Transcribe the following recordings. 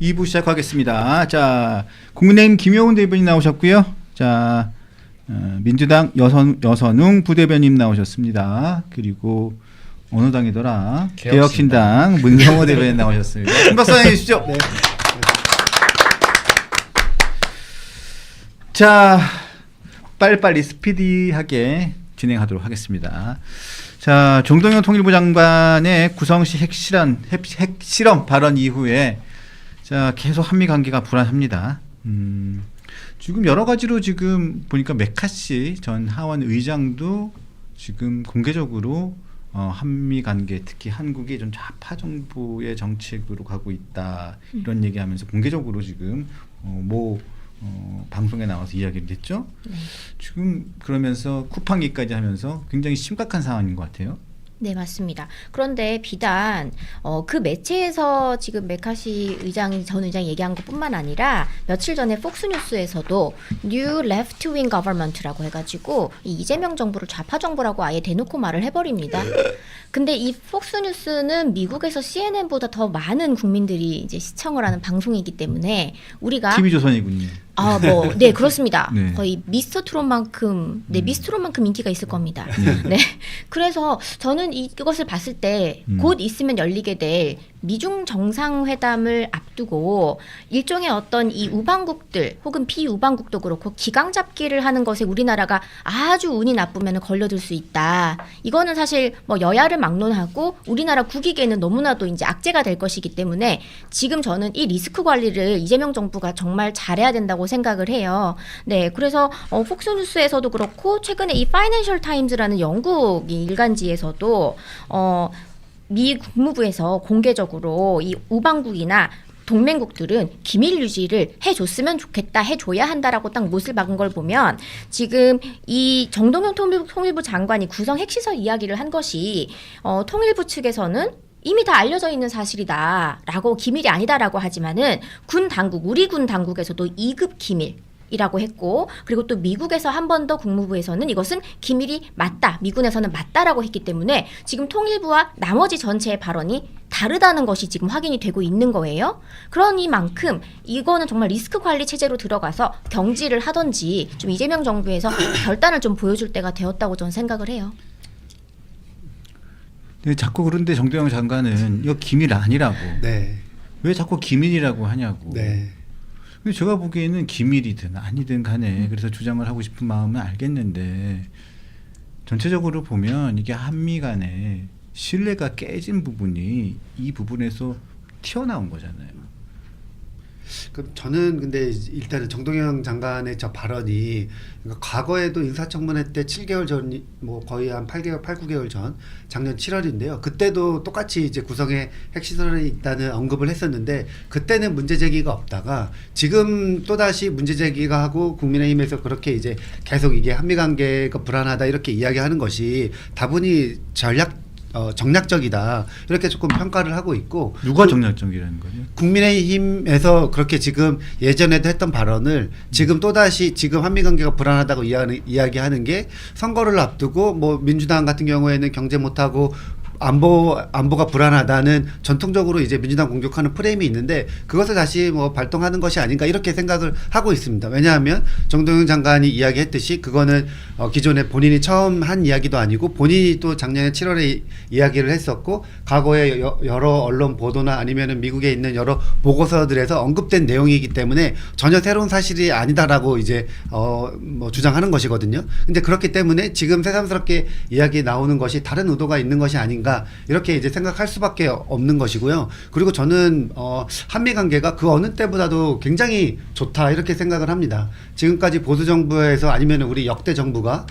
2부 시작하겠습니다. 자, 국민의힘 김효은 대변인 나오셨고요. 자, 민주당 여선웅 부대변인 나오셨습니다. 그리고 어느 당이더라? 개혁신당 문성호 대변인 나오셨습니다. 큰 박수 한번 해주시죠. 네. 자, 빨리빨리 스피디하게 진행하도록 하겠습니다. 자, 정동영 통일부 장관의 구성시 핵실험 발언 이후에 자, 계속 한미 관계가 불안합니다. 지금 여러 가지로 지금 보니까 메카시 전 하원 의장도 지금 공개적으로 한미 관계, 특히 한국이 좀 좌파 정부의 정책으로 가고 있다 이런 얘기하면서 공개적으로 지금 방송에 나와서 이야기를 했죠. 네. 지금 그러면서 쿠팡기까지 하면서 굉장히 심각한 상황인 것 같아요. 네, 맞습니다. 그런데 비단 그 매체에서 지금 메카시 전 의장이 얘기한 것뿐만 아니라 며칠 전에 폭스뉴스에서도 New Left Wing Government라고 해가지고 이재명 정부를 좌파 정부라고 아예 대놓고 말을 해버립니다. 근데 이 폭스뉴스는 미국에서 CNN보다 더 많은 국민들이 이제 시청을 하는 방송이기 때문에 우리가 TV조선이군요. 네, 그렇습니다. 네. 거의 미스터 트롯만큼, 미스터 트롯만큼 인기가 있을 겁니다. 네. 그래서 저는 이것을 봤을 때 곧 있으면 열리게 될 미중 정상회담을 앞두고 일종의 어떤 이 우방국들 혹은 피우방국도 그렇고 기강 잡기를 하는 것에 우리나라가 아주 운이 나쁘면 걸려들 수 있다. 이거는 사실 여야를 막론하고 우리나라 국익에는 너무나도 이제 악재가 될 것이기 때문에 지금 저는 이 리스크 관리를 이재명 정부가 정말 잘해야 된다고 생각을 해요. 네, 그래서 폭스뉴스에서도 그렇고 최근에 이 파이낸셜 타임즈라는 영국 일간지에서도 미 국무부에서 공개적으로 이 우방국이나 동맹국들은 기밀 유지를 해줬으면 좋겠다, 해줘야 한다라고 딱 못을 박은 걸 보면 지금 이 정동영 통일부 장관이 구성 핵시설 이야기를 한 것이 통일부 측에서는 이미 다 알려져 있는 사실이다라고 기밀이 아니다라고 하지만은 우리 군 당국에서도 2급 기밀이라고 했고 그리고 또 미국에서 한 번 더 국무부에서는 이것은 기밀이 맞다, 미군에서는 맞다라고 했기 때문에 지금 통일부와 나머지 전체의 발언이 다르다는 것이 지금 확인이 되고 있는 거예요. 그러니만큼 이거는 정말 리스크 관리 체제로 들어가서 경질을 하든지 좀 이재명 정부에서 결단을 좀 보여줄 때가 되었다고 저는 생각을 해요. 네, 자꾸 그런데 정동영 장관은 이거 기밀 아니라고. 네. 왜 자꾸 기밀이라고 하냐고. 네. 근데 제가 보기에는 기밀이든 아니든 간에 그래서 주장을 하고 싶은 마음은 알겠는데 전체적으로 보면 이게 한미 간에 신뢰가 깨진 부분이 이 부분에서 튀어나온 거잖아요. 그럼 저는 근데 일단은 정동영 장관의 저 발언이 그러니까 과거에도 인사청문회 때 7개월 전, 거의 한 8개월, 9개월 전, 작년 7월인데요. 그때도 똑같이 이제 구성에 핵시설이 있다는 언급을 했었는데 그때는 문제 제기가 없다가 지금 또다시 문제 제기가 하고 국민의힘에서 그렇게 이제 계속 이게 한미 관계가 불안하다 이렇게 이야기하는 것이 다분히 정략적이다 이렇게 조금 평가를 하고 있고. 누가 정략적이라는 거죠? 국민의힘에서 그렇게 지금 예전에도 했던 발언을 지금 또다시 지금 한미관계가 불안하다고 이야기하는 게 선거를 앞두고 민주당 같은 경우에는 경제 못하고 안보가 불안하다는 전통적으로 이제 민주당 공격하는 프레임이 있는데 그것을 다시 발동하는 것이 아닌가 이렇게 생각을 하고 있습니다. 왜냐하면 정동영 장관이 이야기했듯이 그거는 기존에 본인이 처음 한 이야기도 아니고 본인이 또 작년에 7월에 이야기를 했었고 과거에 여러 언론 보도나 아니면은 미국에 있는 여러 보고서들에서 언급된 내용이기 때문에 전혀 새로운 사실이 아니다라고 이제 주장하는 것이거든요. 근데 그렇기 때문에 지금 새삼스럽게 이야기 나오는 것이 다른 의도가 있는 것이 아닌가 이렇게 이제 생각할 수밖에 없는 것이고요. 그리고 저는 한미 관계가 그 어느 때보다도 굉장히 좋다 이렇게 생각을 합니다. 지금까지 보수 정부에서 아니면 우리 역대 정부가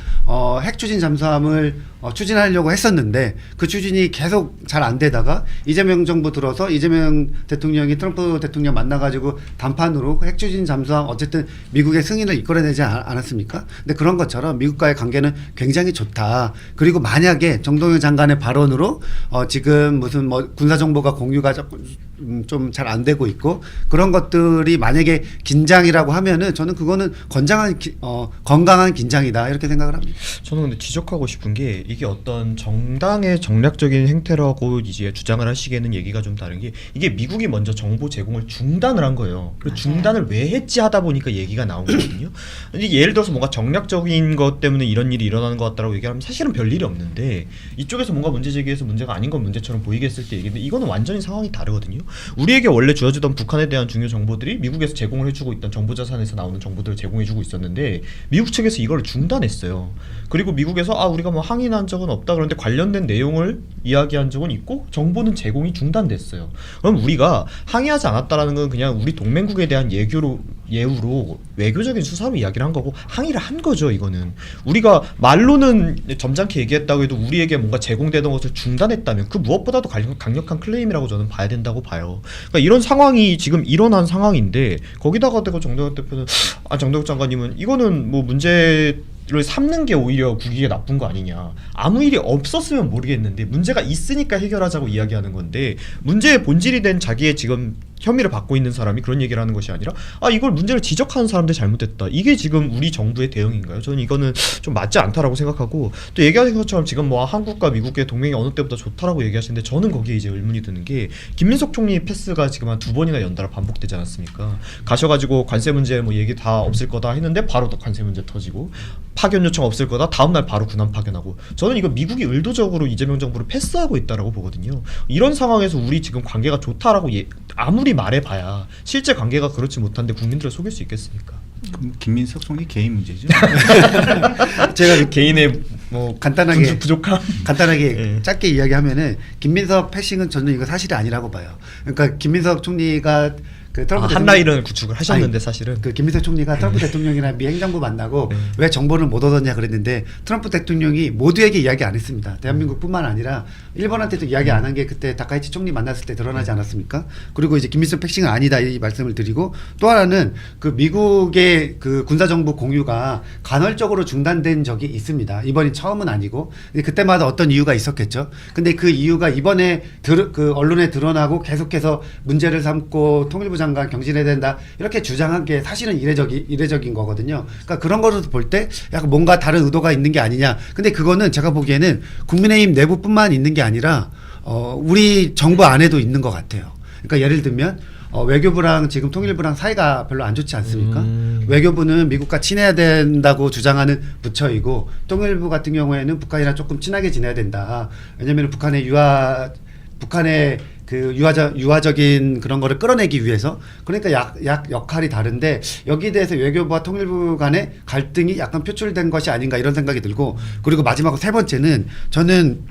핵 추진 잠수함을 추진하려고 했었는데 그 추진이 계속 잘 안 되다가 이재명 정부 들어서 이재명 대통령이 트럼프 대통령 만나가지고 단판으로 핵 추진 잠수함 어쨌든 미국의 승인을 이끌어내지 않았습니까? 근데 그런 것처럼 미국과의 관계는 굉장히 좋다. 그리고 만약에 정동영 장관의 발언으로 지금 무슨 군사 정보가 공유가 좀 잘 안 되고 있고 그런 것들이 만약에 긴장이라고 하면은 저는 그거는 건강한 긴장이다 이렇게 생각을 합니다. 저는 근데 지적하고 싶은 게 이게 어떤 정당의 정략적인 행태라고 이제 주장을 하시기에는 얘기가 좀 다른 게 이게 미국이 먼저 정보 제공을 중단을 한 거예요. 그리고 맞아요. 중단을 왜 했지 하다 보니까 얘기가 나온 거거든요. 근데 예를 들어서 뭔가 정략적인 것 때문에 이런 일이 일어나는 것 같다라고 얘기하면 사실은 별 일이 없는데 이쪽에서 뭔가 문제 제기해서 문제가 아닌 건 문제처럼 보이게 했을 때 얘기인데 이거는 완전히 상황이 다르거든요. 우리에게 원래 주어지던 북한에 대한 중요 정보들이 미국에서 제공을 해주고 있던 정보자산에서 나오는 정보들을 제공해주고 있었는데 미국 측에서 이걸 중단했어요. 그리고 미국에서 우리가 뭐 항의한 적은 없다 그런데 관련된 내용을 이야기한 적은 있고 정보는 제공이 중단됐어요. 그럼 우리가 항의하지 않았다라는 건 그냥 우리 동맹국에 대한 예우로 외교적인 수사로 이야기를 한 거고 항의를 한 거죠. 이거는 우리가 말로는 점잖게 얘기했다고 해도 우리에게 뭔가 제공되던 것을 중단했다면 그 무엇보다도 강력한 클레임이라고 저는 봐야 된다고 봐요. 그러니까 이런 상황이 지금 일어난 상황인데 거기다가 대고 정동혁 대표는 정동혁 장관님은 이거는 뭐 문제를 삼는 게 오히려 국익에 나쁜 거 아니냐. 아무 일이 없었으면 모르겠는데 문제가 있으니까 해결하자고 이야기하는 건데 문제의 본질이 된 자기의 지금 혐의를 받고 있는 사람이 그런 얘기를 하는 것이 아니라 이걸 문제를 지적하는 사람들이 잘못됐다. 이게 지금 우리 정부의 대응인가요? 저는 이거는 좀 맞지 않다라고 생각하고 또 얘기하신 것처럼 지금 뭐 한국과 미국의 동맹이 어느 때보다 좋다라고 얘기하시는데 저는 거기에 이제 의문이 드는 게 김민석 총리 패스가 지금 한 2번이나 연달아 반복되지 않았습니까? 가셔가지고 관세 문제 뭐 얘기 다 없을 거다 했는데 바로 또 관세 문제 터지고 파견 요청 없을 거다 다음날 바로 군함 파견하고 저는 이거 미국이 의도적으로 이재명 정부를 패스하고 있다라고 보거든요. 이런 상황에서 우리 지금 관계가 좋다라고 아무리 말해봐야 실제 관계가 그렇지 못한데 국민들을 속일 수 있겠습니까? 그럼 김민석 총리 개인 문제죠. 제가 개인의 뭐 간단하게 부족함 예. 짧게 이야기하면은 김민석 패싱은 저는 이거 사실이 아니라고 봐요. 그러니까 김민석 총리가 그 트럼프 한라인을 구축을 하셨는데 사실은 그 김민석 총리가 트럼프 대통령이랑 미 행정부 만나고 왜 정보를 못 얻었냐 그랬는데 트럼프 대통령이 모두에게 이야기 안 했습니다. 대한민국뿐만 아니라 일본한테도 이야기 안 한 게 그때 다카이치 총리 만났을 때 드러나지 않았습니까? 그리고 이제 김민석 패싱은 아니다 이 말씀을 드리고 또 하나는 그 미국의 그 군사정보 공유가 간헐적으로 중단된 적이 있습니다. 이번이 처음은 아니고 그때마다 어떤 이유가 있었겠죠. 근데 그 이유가 이번에 그 언론에 드러나고 계속해서 문제를 삼고 통일부 장관 경질해야 된다 이렇게 주장한 게 사실은 이례적인 거거든요. 그러니까 그런 거를 볼 때 약간 뭔가 다른 의도가 있는 게 아니냐. 근데 그거는 제가 보기에는 국민의힘 내부뿐만 있는 게 아니라 우리 정부 안에도 있는 것 같아요. 그러니까 예를 들면 외교부랑 지금 통일부랑 사이가 별로 안 좋지 않습니까? 외교부는 미국과 친해야 된다고 주장하는 부처이고 통일부 같은 경우에는 북한이랑 조금 친하게 지내야 된다. 왜냐하면 북한의 그 유화적인 그런 거를 끌어내기 위해서 그러니까 약 역할이 다른데 여기에 대해서 외교부와 통일부 간의 갈등이 약간 표출된 것이 아닌가 이런 생각이 들고 그리고 마지막으로 세 번째는 저는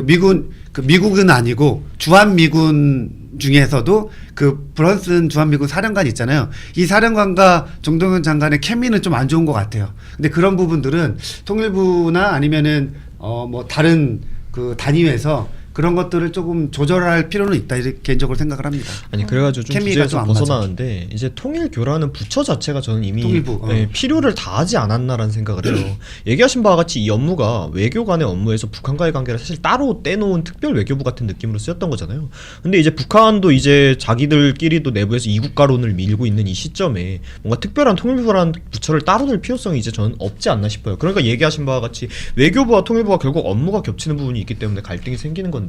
미국은 아니고 주한미군 중에서도 그 브런슨 주한미군 사령관 있잖아요. 이 사령관과 정동영 장관의 케미는 좀 안 좋은 것 같아요. 근데 그런 부분들은 통일부나 아니면은 뭐 다른 그 단위에서 그런 것들을 조금 조절할 필요는 있다 이렇게 개인적으로 생각을 합니다. 아니 그래가지고 좀 주제에서 벗어나는데 이제 통일교라는 부처 자체가 저는 이미 통일부, 필요를 다하지 않았나라는 생각을 해요. 얘기하신 바와 같이 이 업무가 외교 간의 업무에서 북한과의 관계를 사실 따로 떼놓은 특별 외교부 같은 느낌으로 쓰였던 거잖아요. 근데 이제 북한도 이제 자기들끼리도 내부에서 이국가론을 밀고 있는 이 시점에 뭔가 특별한 통일부라는 부처를 따로 넣을 필요성이 이제 저는 없지 않나 싶어요. 그러니까 얘기하신 바와 같이 외교부와 통일부가 결국 업무가 겹치는 부분이 있기 때문에 갈등이 생기는 건데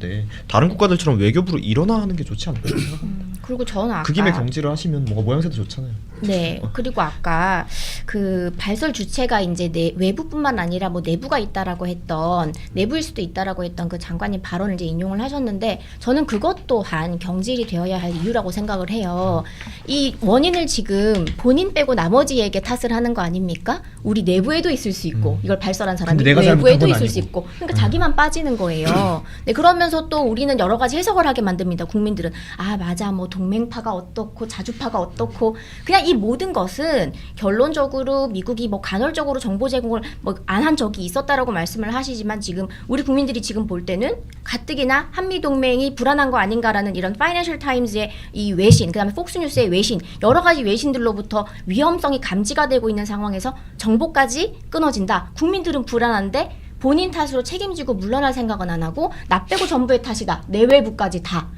다른 국가들처럼 외교부로 일어나는 게 좋지 않을까 생각합니다. 그리고 저는 아까 그 김에 경질을 하시면 뭐가 모양새도 좋잖아요. 네. 그리고 아까 그 발설 주체가 이제 외부뿐만 아니라 뭐 내부가 있다라고 했던 내부일 수도 있다라고 했던 그 장관님 발언을 이제 인용을 하셨는데 저는 그것 또한 경질이 되어야 할 이유라고 생각을 해요. 이 원인을 지금 본인 빼고 나머지에게 탓을 하는 거 아닙니까? 우리 내부에도 있을 수 있고 이걸 발설한 사람이 외부에도 있을 수 있고 그러니까 자기만 빠지는 거예요. 네, 그러면서 또 우리는 여러 가지 해석을 하게 만듭니다. 국민들은 맞아 뭐 동맹파가 어떻고 자주파가 어떻고 그냥 이 모든 것은 결론적으로 미국이 뭐 간헐적으로 정보 제공을 뭐 안 한 적이 있었다라고 말씀을 하시지만 지금 우리 국민들이 지금 볼 때는 가뜩이나 한미 동맹이 불안한 거 아닌가라는 이런 파이낸셜 타임즈의 이 외신 그다음에 폭스뉴스의 외신 여러 가지 외신들로부터 위험성이 감지가 되고 있는 상황에서 정보까지 끊어진다. 국민들은 불안한데 본인 탓으로 책임지고 물러날 생각은 안 하고 나 빼고 전부의 탓이다. 내외부까지 다.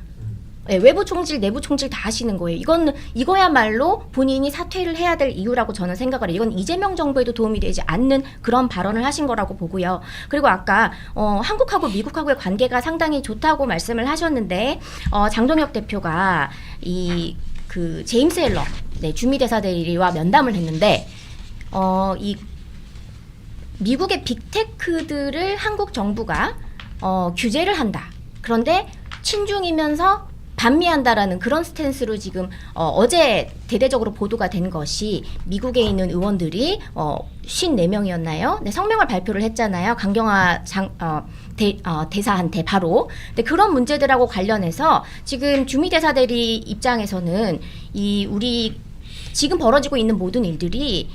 네, 외부 총질, 내부 총질 다 하시는 거예요. 이거야말로 본인이 사퇴를 해야 될 이유라고 저는 생각을 해요. 이건 이재명 정부에도 도움이 되지 않는 그런 발언을 하신 거라고 보고요. 그리고 아까 한국하고 미국하고의 관계가 상당히 좋다고 말씀을 하셨는데 장동혁 대표가 그 제임스 앨런 주미대사 대리와 면담을 했는데 이 미국의 빅테크들을 한국 정부가 규제를 한다. 그런데 친중이면서 반미한다라는 그런 스탠스로 지금 어제 대대적으로 보도가 된 것이 미국에 있는 의원들이 54명이었나요? 네, 성명을 발표를 했잖아요. 강경화 대사한테 바로. 근데 그런 문제들하고 관련해서 지금 주미 대사 대리 입장에서는 우리 지금 벌어지고 있는 모든 일들이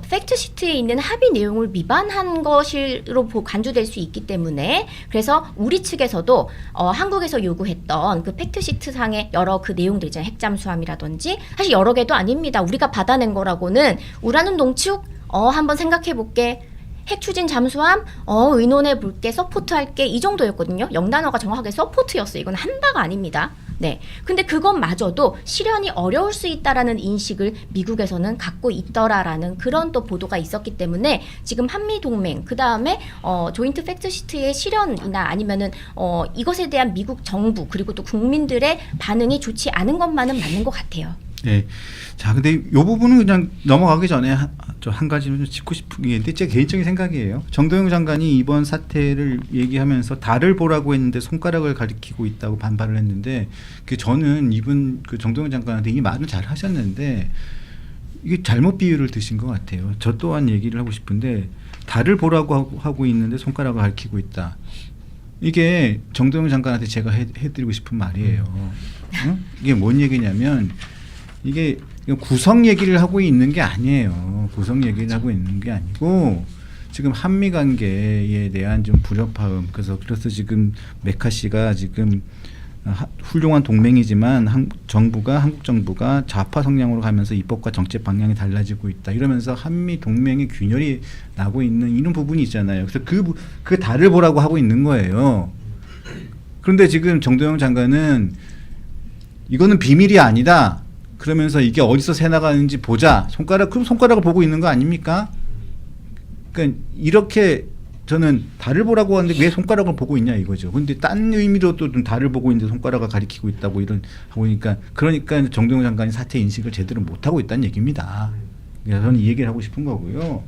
팩트시트에 있는 합의 내용을 위반한 것으로 간주될 수 있기 때문에 그래서 우리 측에서도 한국에서 요구했던 그 팩트시트 상의 여러 그 내용들 있잖아요. 핵잠수함이라든지 사실 여러 개도 아닙니다. 우리가 받아낸 거라고는 우라늄 농축 한번 생각해 볼게. 핵 추진 잠수함 의논해 볼게. 서포트할게. 이 정도였거든요. 영단어가 정확하게 서포트였어요. 이건 한다가 아닙니다. 네. 근데 그것마저도 실현이 어려울 수 있다라는 인식을 미국에서는 갖고 있더라라는 그런 또 보도가 있었기 때문에 지금 한미 동맹 그다음에 조인트 팩트시트의 실현이나 아니면은 이것에 대한 미국 정부 그리고 또 국민들의 반응이 좋지 않은 것만은 맞는 것 같아요. 네. 자, 근데 이 부분은 그냥 넘어가기 전에 한 가지는 좀 짚고 싶은 게 있는데 제 개인적인 생각이에요. 정동영 장관이 이번 사태를 얘기하면서 달을 보라고 했는데 손가락을 가리키고 있다고 반발을 했는데 저는 이분 그 정동영 장관한테 이 말은 잘 하셨는데 이게 잘못 비유를 드신 것 같아요. 저 또한 얘기를 하고 싶은데 달을 보라고 하고 있는데 손가락을 가리키고 있다. 이게 정동영 장관한테 제가 해드리고 싶은 말이에요. 응? 이게 뭔 얘기냐면 이게 구성 얘기를 하고 있는 게 아니에요. 구성 얘기를 하고 있는 게 아니고 지금 한미 관계에 대한 좀 불협화음 그래서 지금 메카시가 지금 훌륭한 동맹이지만 한국 정부가 좌파 성향으로 가면서 입법과 정책 방향이 달라지고 있다. 이러면서 한미 동맹의 균열이 나고 있는 이런 부분이 있잖아요. 그래서 그 달을 보라고 하고 있는 거예요. 그런데 지금 정동영 장관은 이거는 비밀이 아니다. 그러면서 이게 어디서 새 나가는지 보자. 그럼 손가락을 보고 있는 거 아닙니까? 그러니까 이렇게 저는 달을 보라고 하는데 왜 손가락을 보고 있냐 이거죠. 근데 딴 의미로도 좀 달을 보고 있는데 손가락을 가리키고 있다고 그러니까 정동영 장관이 사태 인식을 제대로 못 하고 있다는 얘기입니다. 그래서 저는 이 얘기를 하고 싶은 거고요.